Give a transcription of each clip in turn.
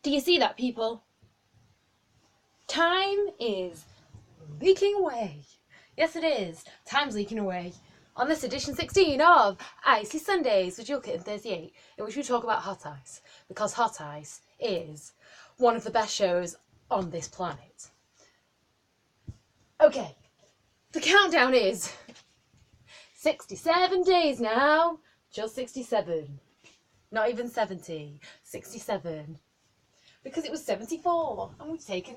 Do you see that, people? Time is leaking away. Yes, it is. Time's leaking away. On this edition 16 of Icy Sundays, which you'll get in 38, in which we talk about Hot Ice, because Hot Ice is one of the best shows on this planet. Okay, the countdown is 67 days now. Just 67. Not even 70. 67. Because it was 74 and we've taken...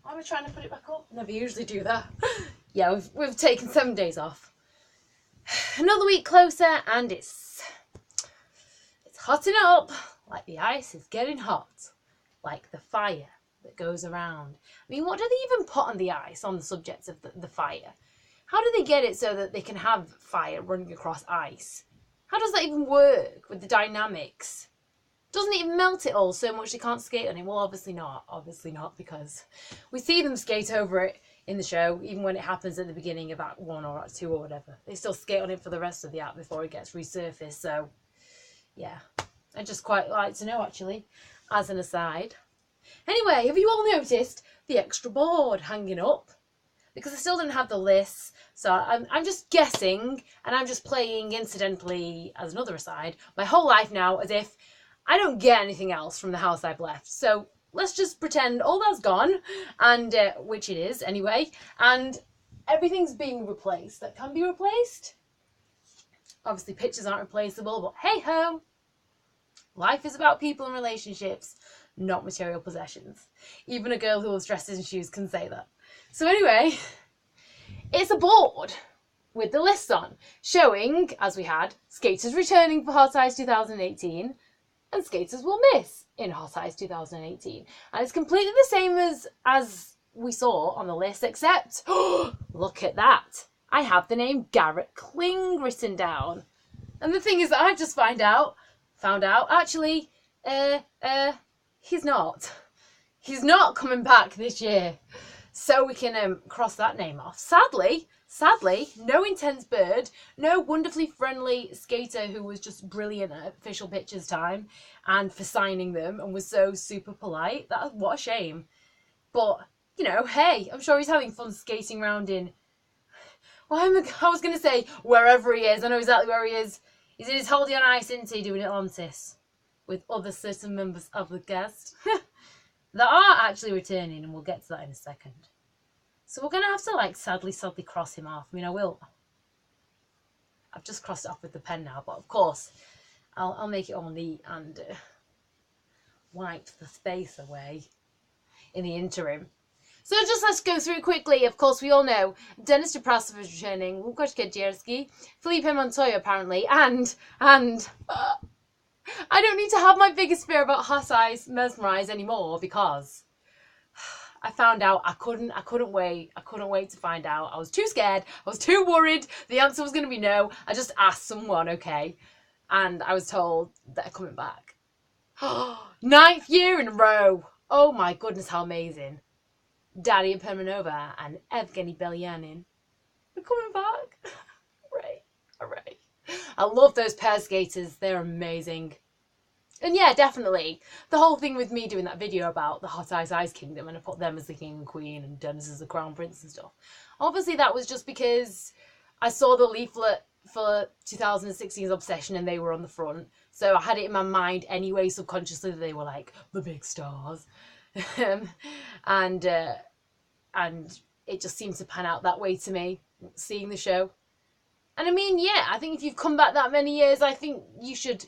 Why am I trying to put it back up? Never usually do that. Yeah, we've taken 7 days off. Another week closer and it's hotting up. Like the ice is getting hot. Like the fire that goes around. I mean, what do they even put on the ice on the subject of the fire? How do they get it so that they can have fire running across ice? How does that even work with the dynamics? Doesn't it even melt it all so much they can't skate on it? Well, obviously not. Obviously not, because we see them skate over it in the show, even when it happens at the beginning of Act 1 or Act 2 or whatever. They still skate on it for the rest of the act before it gets resurfaced. So, yeah. I'd just quite like to know, actually, as an aside. Anyway, have you all noticed the extra board hanging up? Because I still don't have the lists, so I'm just guessing, and I'm just playing, incidentally, as another aside, my whole life now as if I don't get anything else from the house I've left. So let's just pretend all that's gone, and which it is anyway, and everything's being replaced that can be replaced. Obviously pictures aren't replaceable, but hey ho, life is about people and relationships, not material possessions. Even a girl who loves dresses and shoes can say that. So anyway, it's a board with the lists on, showing, as we had, skaters returning for Hot Ice 2018, and skaters will miss in Hot Ice 2018. And it's completely the same as we saw on the list, except, look at that. I have the name Garrett Kling written down. And the thing is that I just found out, actually, he's not. He's not coming back this year. So we can cross that name off. Sadly, no intense bird, no wonderfully friendly skater who was just brilliant at official pictures time and for signing them and was so super polite. What a shame. But, you know, hey, I'm sure he's having fun skating around in... Well, I was going to say wherever he is. I know exactly where he is. He's in his Holiday on Ice, isn't he, doing Atlantis with other certain members of the cast. That are actually returning, and we'll get to that in a second. So we're going to have to, like, sadly cross him off. I mean, I will. I've just crossed it off with the pen now, but of course, I'll make it all neat and wipe the space away in the interim. So just let's go through quickly. Of course, we all know Dennis Duprasov is returning, Łukasz Kedzierski, Felipe Montoya apparently, and I don't need to have my biggest fear about Hot Ice Mesmerise anymore because I found out I couldn't wait to find out. I was too scared. I was too worried. The answer was going to be no. I just asked someone, okay, and I was told that they're coming back. 9th year in a row. Oh my goodness, how amazing. Daria Permanova and Evgeny Belyanin are coming back. Hooray. I love those pair skaters. They're amazing. And yeah, definitely. The whole thing with me doing that video about the Hot Ice Kingdom and I put them as the king and queen and Dennis as the crown prince and stuff. Obviously that was just because I saw the leaflet for 2016's Obsession and they were on the front. So I had it in my mind anyway, subconsciously, that they were like the big stars. And it just seemed to pan out that way to me, seeing the show. And I mean, yeah, I think if you've come back that many years, I think you should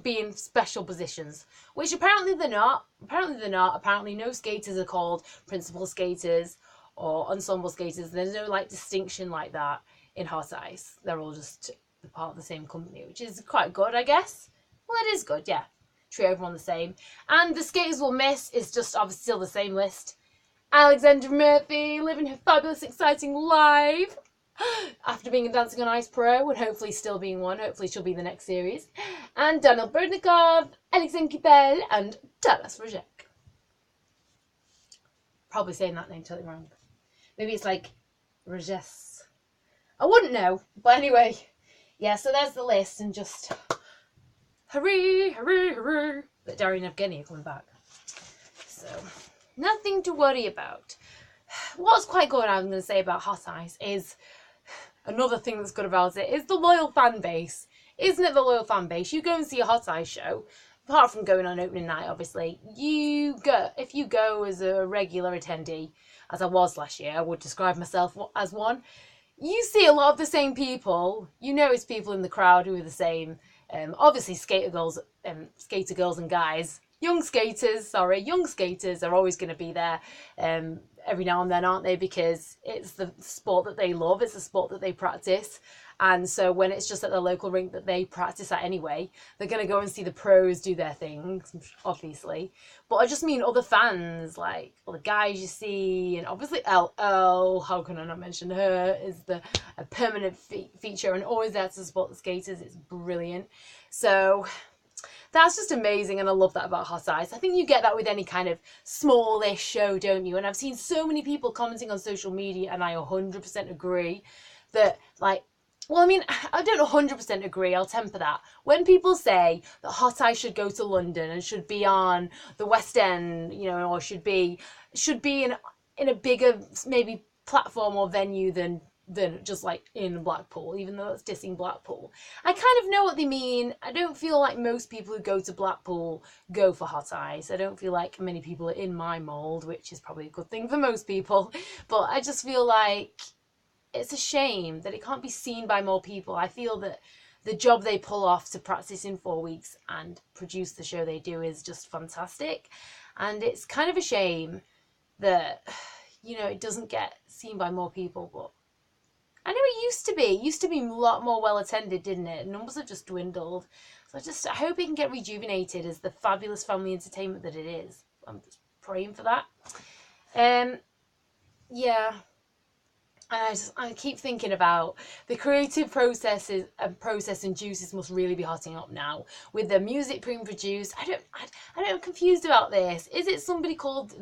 be in special positions, which apparently they're not. Apparently no skaters are called principal skaters or ensemble skaters. There's no like distinction like that in Hot Ice. They're all just part of the same company, which is quite good, I guess. Well, it is good, yeah. Treat everyone the same. And the skaters we'll miss is just obviously still the same list. Alexandra Murphy living her fabulous, exciting life after being a Dancing on Ice pro and hopefully still being one. Hopefully she'll be in the next series. And Daniel Brodnikov, Alexandre Kipel and Taras Rozek. Probably saying that name totally wrong. Maybe it's like Roges. I wouldn't know. But anyway, yeah, so there's the list and just Hurry, hurry, hurry. But Daria and Evgeny are coming back. So, nothing to worry about. What's quite good, I'm going to say, about Hot Ice is, another thing that's good about it is the loyal fan base. Isn't it the loyal fan base? You go and see a Hot Ice show, apart from going on opening night, obviously, if you go as a regular attendee, as I was last year, I would describe myself as one, you see a lot of the same people. You notice people in the crowd who are the same. Obviously, skater girls and guys, young skaters are always going to be there every now and then, aren't they? Because it's the sport that they love, it's the sport that they practice. And so when it's just at the local rink that they practice at anyway, they're going to go and see the pros do their things, obviously. But I just mean other fans, like all the guys you see, and obviously LL, how can I not mention her, is a permanent feature and always there to support the skaters. It's brilliant. So that's just amazing, and I love that about Hot Ice. I think you get that with any kind of smallish show, don't you? And I've seen so many people commenting on social media, and I 100% agree that, like, well, I mean, I don't 100% agree, I'll temper that. When people say that Hot Ice should go to London and should be on the West End, you know, or should be in a bigger, maybe, platform or venue than just like in Blackpool, even though it's dissing Blackpool, I kind of know what they mean. I don't feel like most people who go to Blackpool go for Hot Ice. I don't feel like many people are in my mould, which is probably a good thing for most people, but I just feel like it's a shame that it can't be seen by more people. I feel that the job they pull off to practice in 4 weeks and produce the show they do is just fantastic. And it's kind of a shame that, you know, it doesn't get seen by more people. But I know it used to be. It used to be a lot more well attended, didn't it? Numbers have just dwindled. So I hope it can get rejuvenated as the fabulous family entertainment that it is. I'm just praying for that. Yeah. I keep thinking about the creative process and juices must really be hotting up now with the music being produced. I'm confused about this. Is it somebody called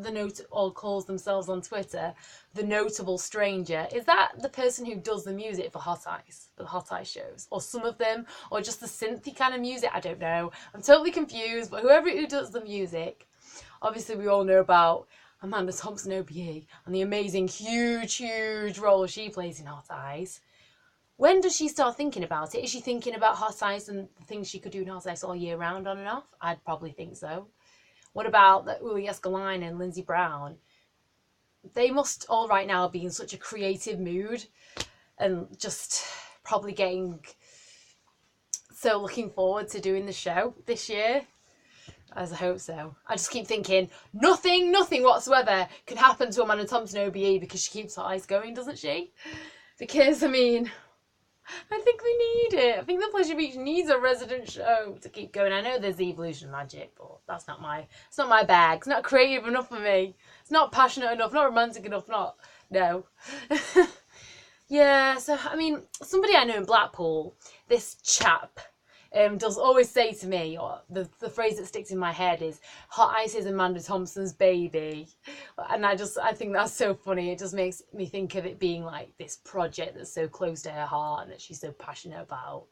or calls themselves on Twitter the Notable Stranger? Is that the person who does the music for Hot Ice, for the Hot Ice shows, or some of them, or just the synthy kind of music? I don't know. I'm totally confused. But whoever who does the music, obviously we all know about Amanda Thompson OBE and the amazing, huge role she plays in Hot Ice. When does she start thinking about it? Is she thinking about Hot Ice and the things she could do in Hot Ice all year round, on and off? I'd probably think so. What about Uli Escalante and Lindsey Brown? They must all right now be in such a creative mood and just probably so looking forward to doing the show this year. As I hope so. I just keep thinking, nothing whatsoever can happen to Amanda Thompson OBE because she keeps Hot Ice going, doesn't she? Because, I mean, I think we need it. I think the Pleasure Beach needs a resident show to keep going. I know there's the Evolution Magic, but it's not my bag. It's not creative enough for me. It's not passionate enough, not romantic enough, no. Yeah, so, I mean, somebody I know in Blackpool, this chap, does always say to me, or the phrase that sticks in my head is, Hot Ice is Amanda Thompson's baby. And I think that's so funny. It just makes me think of it being like this project that's so close to her heart and that she's so passionate about.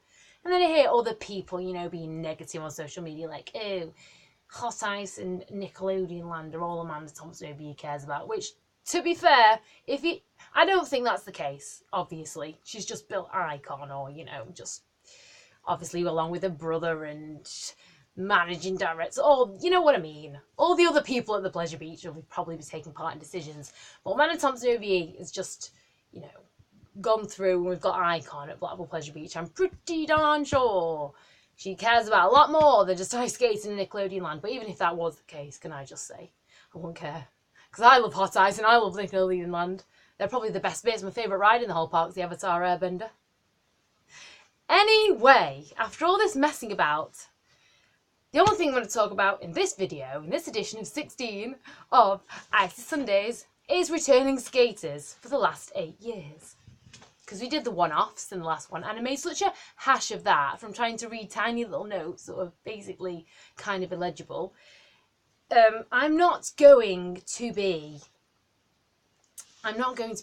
And then I hear other people, you know, being negative on social media, like, oh, Hot Ice and Nickelodeon Land are all Amanda Thompson OBE cares about, which, to be fair, I don't think that's the case, obviously. She's just built an icon, or, you know, just obviously along with her brother and managing director, or you know what I mean. All the other people at the Pleasure Beach will probably be taking part in decisions. But Amanda Thompson OBE is just, you know, gone through and we've got an icon at Blackpool Pleasure Beach. I'm pretty darn sure she cares about a lot more than just ice skating in Nickelodeon Land. But even if that was the case, can I just say, I wouldn't care. Because I love Hot Ice and I love Nickelodeon Land. They're probably the best bits. My favourite ride in the whole park is the Avatar Airbender. Anyway, after all this messing about, the only thing I'm going to talk about in this video, in this edition of 16 of Icy Sundays, is returning skaters for the last 8 years. Because we did the one-offs in the last one, and I made such a hash of that from trying to read tiny little notes that were basically kind of illegible. I'm not going to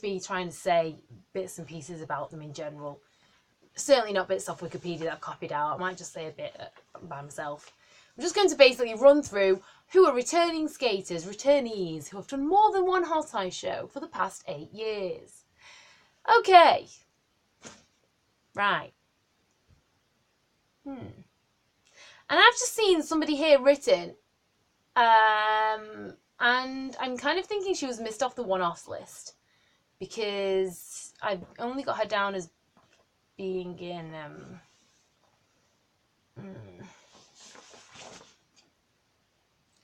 be trying to say bits and pieces about them in general. certainly not bits off Wikipedia that I've copied out. I might just say a bit by myself. I'm just going to basically run through who are returning skaters, returnees, who have done more than one hot ice show for the past 8 years. Okay. Right. And I've just seen somebody here written, and I'm kind of thinking she was missed off the one-offs list, because I've only got her down as being in,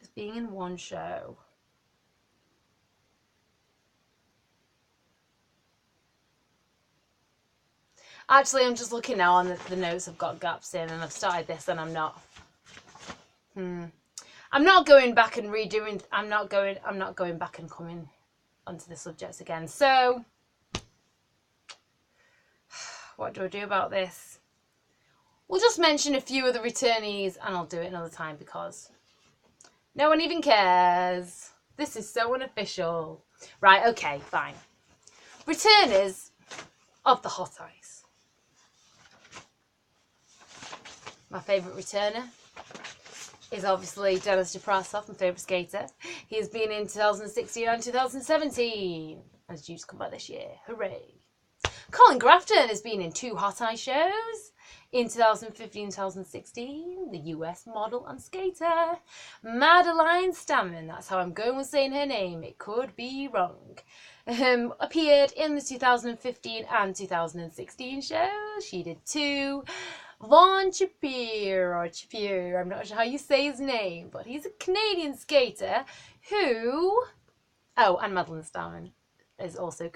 as being in one show. Actually, I'm just looking now on the notes I've got gaps in, and I've started this and I'm not. I'm not going back and redoing, I'm not going back and coming onto the subjects again. So, what do I do about this? We'll just mention a few of the returnees, and I'll do it another time because no one even cares. This is so unofficial. Right, okay, fine. Returners of the hot ice. My favourite returner is obviously Dennis Deprasov, my favourite skater. He has been in 2016 and 2017. And is due to come back this year. Hooray. Colin Grafton has been in 2 hot ice shows in 2015 and 2016. The US model and skater. Madeline Stammen, that's how I'm going with saying her name. It could be wrong. Appeared in the 2015 and 2016 shows. She did 2. Vaughn Chapir, I'm not sure how you say his name, but he's a Canadian skater who... Oh, and Madeline Stammen is also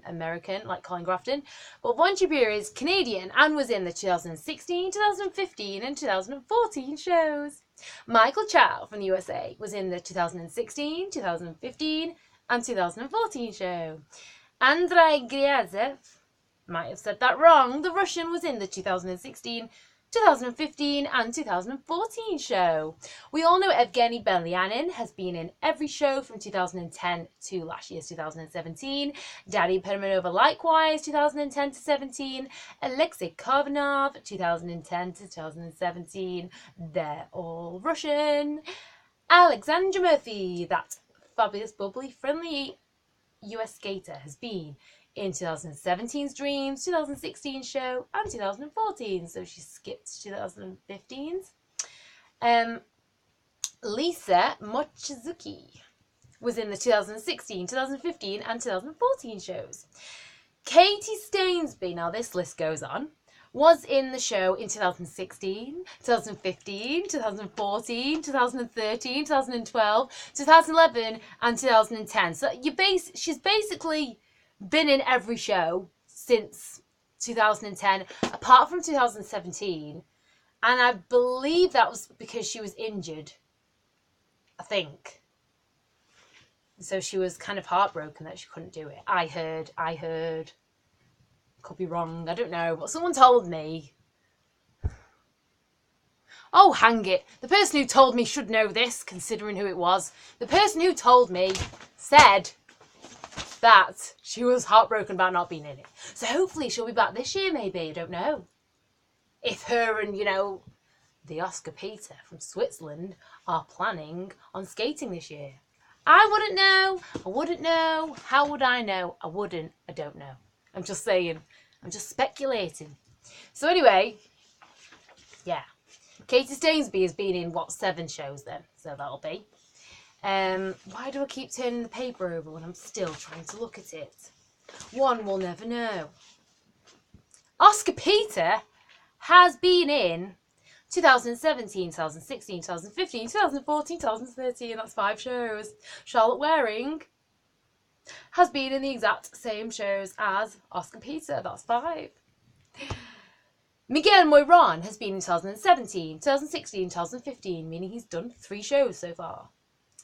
American, like Colin Grafton. But Vaughn Chapir is Canadian and was in the 2016, 2015 and 2014 shows. Michael Chow from the USA was in the 2016, 2015 and 2014 show. Andrei Gryazev, might have said that wrong. The Russian was in the 2016, 2015 and 2014 show. We all know Evgeny Belyanin has been in every show from 2010 to last year's 2017. Daddy Permanova likewise, 2010 to 17. Alexei Kovanov, 2010 to 2017. They're all Russian. Alexandra Murphy, that fabulous, bubbly, friendly US skater, has been in 2017's Dreams, 2016 show, and 2014. So she skipped 2015's. Lisa Mochizuki was in the 2016, 2015, and 2014 shows. Katie Stainsby, now this list goes on, was in the show in 2016, 2015, 2014, 2013, 2012, 2011, and 2010. So she's basically been in every show since 2010, apart from 2017, and I believe that was because she was injured, I think. So she was kind of heartbroken that she couldn't do it. I heard. Could be wrong, I don't know, but someone told me. Oh, hang it. The person who told me should know this, considering who it was. The person who told me said that she was heartbroken about not being in it. So hopefully she'll be back this year, maybe. I don't know. If her and, the Oscar Peter from Switzerland are planning on skating this year. I wouldn't know. I wouldn't know. How would I know? I wouldn't. I don't know. I'm just saying. I'm just speculating. So anyway, yeah. Katie Stainsby has been in, 7 shows then? So that'll be. Why do I keep turning the paper over when I'm still trying to look at it? One will never know. Oscar Peter has been in 2017, 2016, 2015, 2014, 2013. That's 5 shows. Charlotte Waring has been in the exact same shows as Oscar Peter. That's 5. Miguel Moiran has been in 2017, 2016, 2015, meaning he's done 3 shows so far.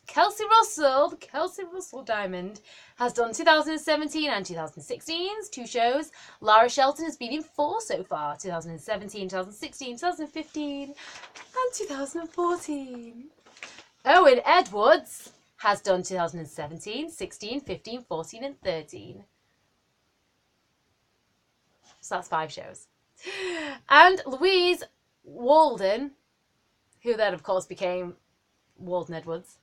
Kelsey Russell, the Kelsey Russell Diamond, has done 2017 and 2016's 2 shows. Lara Shelton has been in 4 so far, 2017, 2016, 2015 and 2014. Owen Edwards has done 2017, 16, 15, 14 and 13. So that's 5 shows. And Louise Walden, who then of course became Walden Edwards.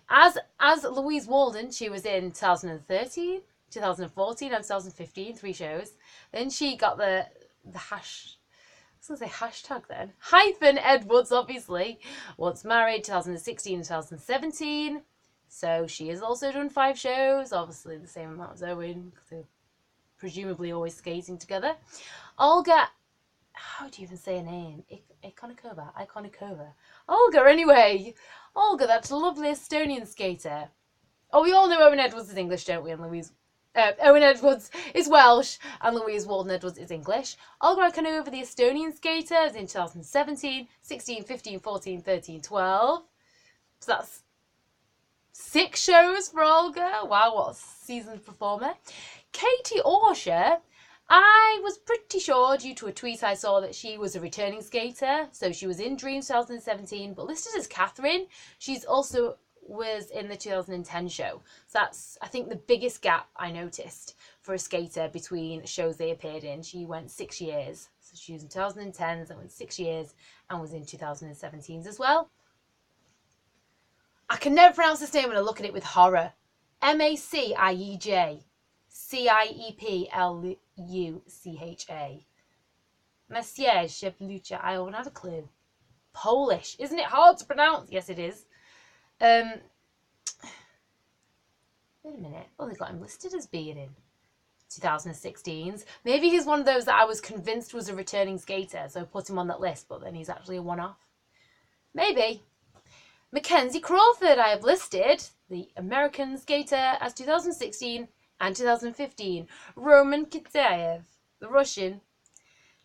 As Louise Walden, she was in 2013, 2014 and 2015, 3 shows. Then she got the hash, I was going to say hashtag then, hyphen Edwards, obviously. Once married, 2016 and 2017. So she has also done 5 shows, obviously the same amount as Owen, because they're presumably always skating together. Olga, how do you even say her name? Ikonikova. Olga, anyway. Olga, that lovely Estonian skater. Oh, we all know Owen Edwards is English, don't we? And Owen Edwards is Welsh, and Louise Walden Edwards is English. Olga Ikonikova, the Estonian skater, is in 2017, 16, 15, 14, 13, 12. So that's 6 shows for Olga. Wow, what a seasoned performer. Katie Orsha, I was pretty sure due to a tweet I saw that she was a returning skater. So she was in Dreams 2017, but listed as Catherine. She's also was in the 2010 show. So that's, I think, the biggest gap I noticed for a skater between shows they appeared in. She went 6 years. So she was in 2010s and went 6 years and was in 2017s as well. I can never pronounce this name when I look at it with horror. Macieja. Cieplucha. Macieja. I don't have a clue. Polish. Isn't it hard to pronounce? Yes, it is. Wait a minute. Oh, they got him listed as being in 2016s. Maybe he's one of those that I was convinced was a returning skater, so I put him on that list, but then he's actually a one-off. Maybe. Mackenzie Crawford, I have listed, the American skater, as 2016 and 2015. Roman Kitaev, the Russian,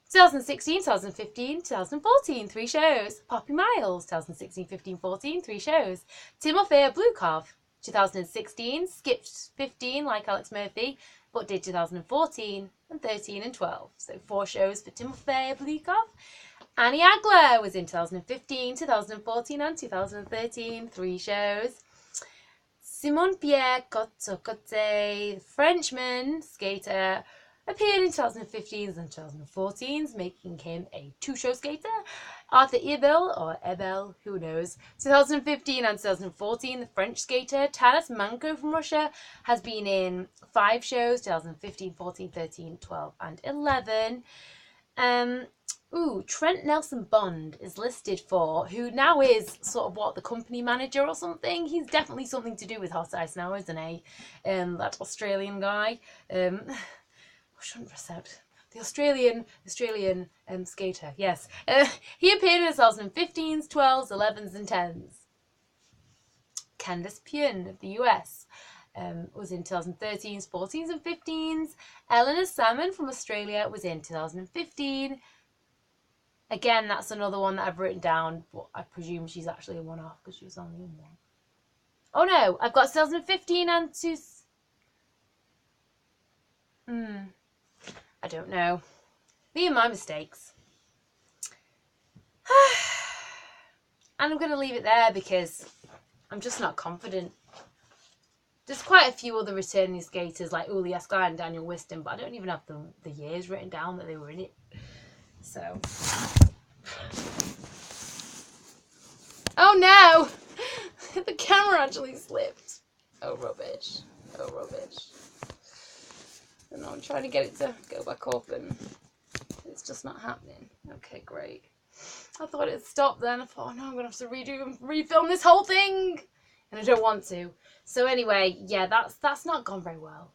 2016, 2015, 2014, 3 shows. Poppy Miles, 2016, 15, 14, 3 shows. Timofey Blukov, 2016, skipped 15 like Alex Murphy, but did 2014 and 13 and 12. So 4 shows for Timofey Blukov. Annie Agler was in 2015, 2014 and 2013, 3 shows. Simon-Pierre Cote, Frenchman skater, appeared in 2015s and 2014s, making him a 2-show skater. Arthur Ebel, or Ebel, who knows. 2015 and 2014, the French skater. Taras Manko from Russia has been in 5 shows, 2015, 14, 13, 12 and 11. Trent Nelson Bond is listed for, who now is sort of what, the company manager or something. He's definitely something to do with Hot Ice now, isn't he? That Australian guy. I shouldn't press out. The Australian skater, yes. He appeared in 2015s, 12s, 11s and 10s. Candice Pune of the US was in 2013s, 14s and 15s. Eleanor Salmon from Australia was in 2015. Again, that's another one that I've written down, but I presume she's actually a one-off because she was only in one. Oh no, I've got 2015 and 2... I don't know. Me and my mistakes. And I'm going to leave it there because I'm just not confident. There's quite a few other returning skaters like Uli Eskay and Daniel Whiston, but I don't even have the years written down that they were in it. So. Oh no! The camera actually slipped. Oh rubbish. Oh rubbish. And I'm trying to get it to go back up and it's just not happening. Okay, great. I thought it'd stop then. I thought, oh no, I'm going to have to redo and refilm this whole thing. And I don't want to. So anyway, yeah, that's not gone very well.